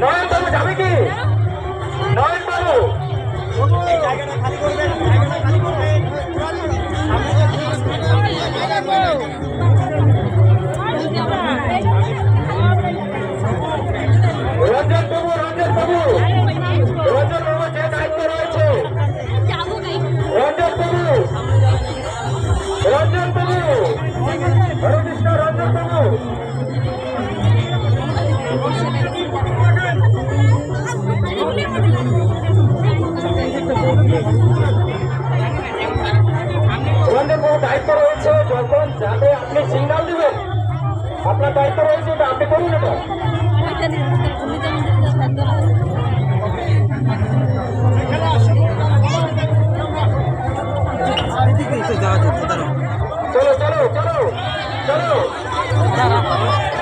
নয়নবাবু যাবে কি? নয়নবাবু এই জায়গাটা খালি করবেন, জায়গাটা খালি করবেন। রঞ্জন বাবু, রঞ্জন বাবু, রঞ্জন বাবু যে দায়িত্ব রয়েছে, রঞ্জন বাবু, রঞ্জন বাবু, হরেকৃষ্ণ রঞ্জন বাবু। রঞ্জন বাবু দায়িত্ব রয়েছে, যখন যাবে আপনি সিগন্যাল দিবেন, আপনার দায়িত্ব রয়েছে, এটা আপনি করুন। এটা চলো চলো চলো চলো।